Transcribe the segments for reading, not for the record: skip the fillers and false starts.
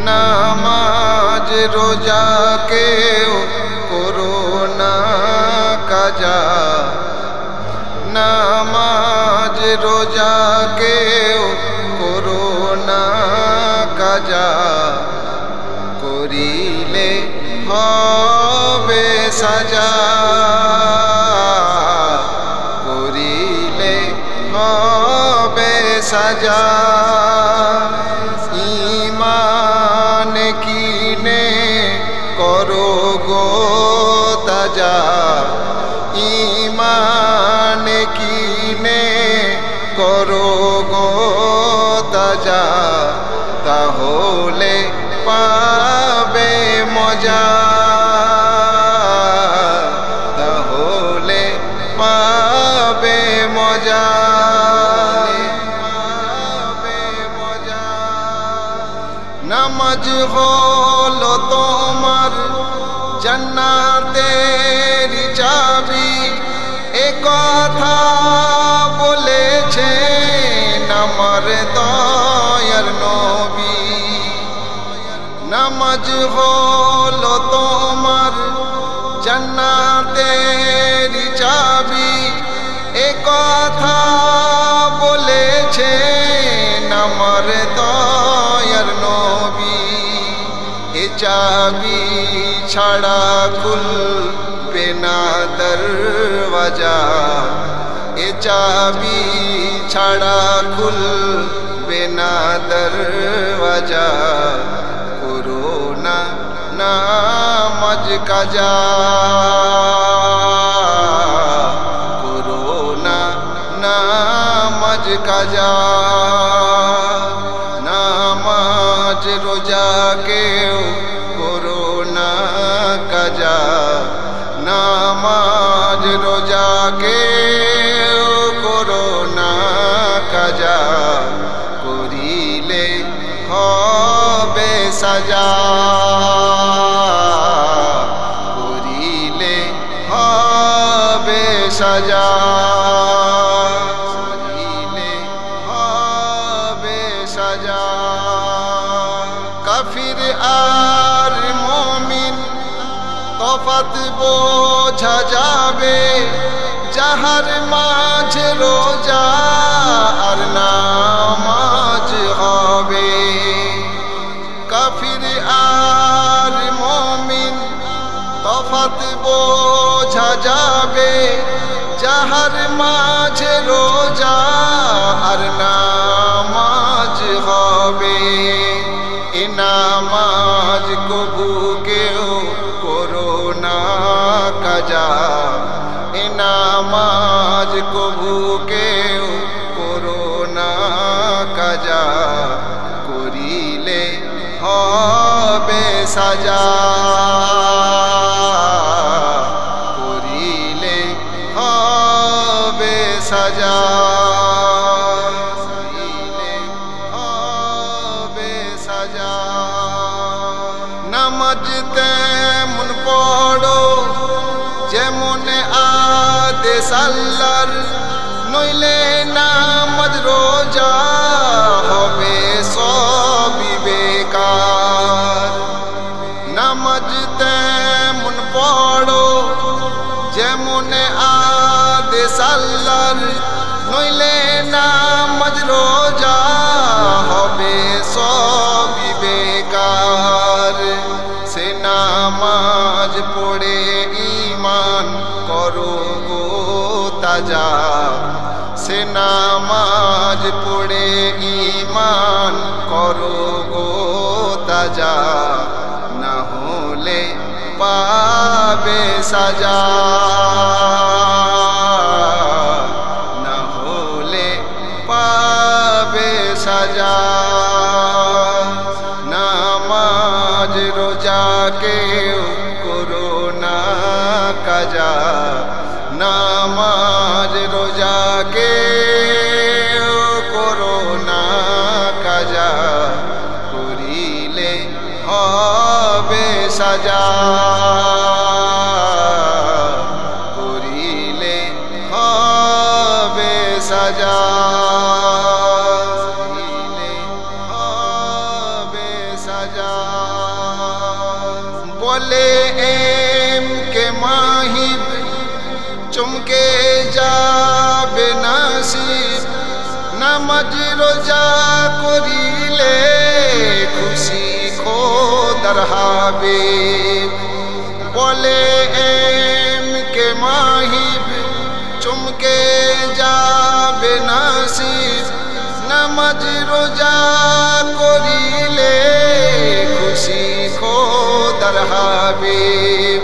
নামাজ রোজা কেউ করো না কাজা, নামাজ রোজা কেউ করো না কাজা, করিলে হবে সাজা, করিলে হবে সাজা। ঈমান কিনে করো গো তাজা, ঈমান কিনে করো গো তাজা, তাহলে পাবে মজা, তাহলে পাবে মজা, পাবে মজা। নামাজ হলো তোমার জান্নাতের চাবি, এ কথা বলেছেন আমার দয়ার নবী। নামাজ হলো তোমার জান্নাতের চাবি, এ কথা বলেছেন আমার দয়ার নবী। এ চাবি ছাড়া খুলবে না দরওয়াজা, এ চাবি ছাড়া খুলবে না দরওয়াজা, করো না নামাজ কাজা, করো না নামাজ কাজা। নামাজ রোজা কেউ করো না কাজা, নামাজ রোজা কেউ করো না কাজা, করিলে হবে সাজা, করিলে হবে সাজা, করিলে হবে সাজা। কাফির আর মুমিন তফাত বোঝা যাবে, যাহার মাঝে রোজা আর নামাজ হবে। কাফির আর মুমিন তফাত বোঝা যাবে, যাহার মাঝে রোজা আর নামাজ হবে। এ নামাজ কবু কেউ করো না কাজা, এ নামাজ কবু কেউ করো না কাজা, করিলে হবে সাজা, করিলে হবে সাজা, করিলে হবে সাজা। নামাজ তেমন পড়ো যেমন আদেশ আল্লাহর, নইলে নামাজ রোজা হবে সবই বেকার। নামাজ তেমন পড়ো যেমন আদেশ আল্লাহর, নইলে নামাজ রোজা হবে সবই বেকার। সে নামাজ পড়ে ঈমান করো গো তাজা, সে নামাজ পড়ে ঈমান করো গো তাজা, না হলে পাবে সাজা, না হলে পাবে সাজা। নামাজ রোজা কেউ করো না কাজা, নামাজ রোজা কেউ করো না কাজা, করিলে হবে সাজা, করিলে হবে সাজা, করিলে হবে সাজা। সাজা। বলে এম কে মাহিব চমকে যাবে নাসিব, নামাজ রোজা করিলে খুশি খোদার হাবিব। বলে এম কে মাহিব চমকে যাবে নাসিব, নামাজ রোজা করিলে খুশি খোদার হাবিব।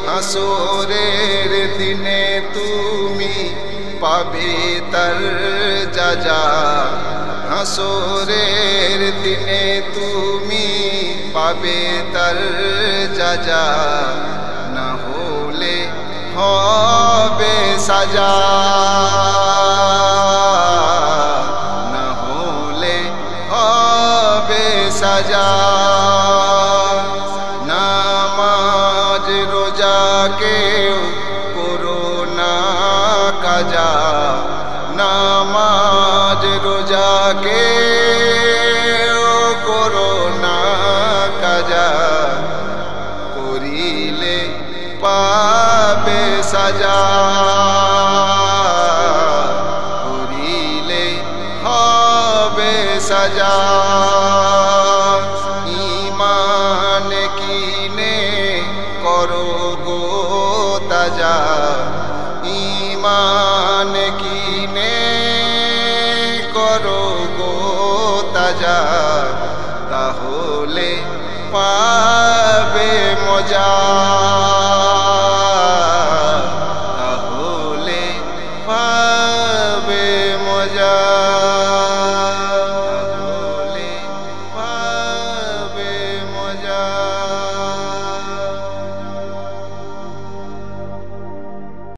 হাসরের দিনে তুমি পাবে তার যাজা, হাসরের দিনে তুমি পাবে তার যাজা, না হলে হবে সাজা, না হলে হবে সাজা। নামাজ রোজা কেউ করো না কাজা, নামাজ রোজা কেউ করো না কাজা, করিলে পাবে সাজা, করিলে হবে সাজা। ঈমান কিনে করো গো তাজা, ঈমান কিনে করো গো তাজা, তাহলে পাবে মজা।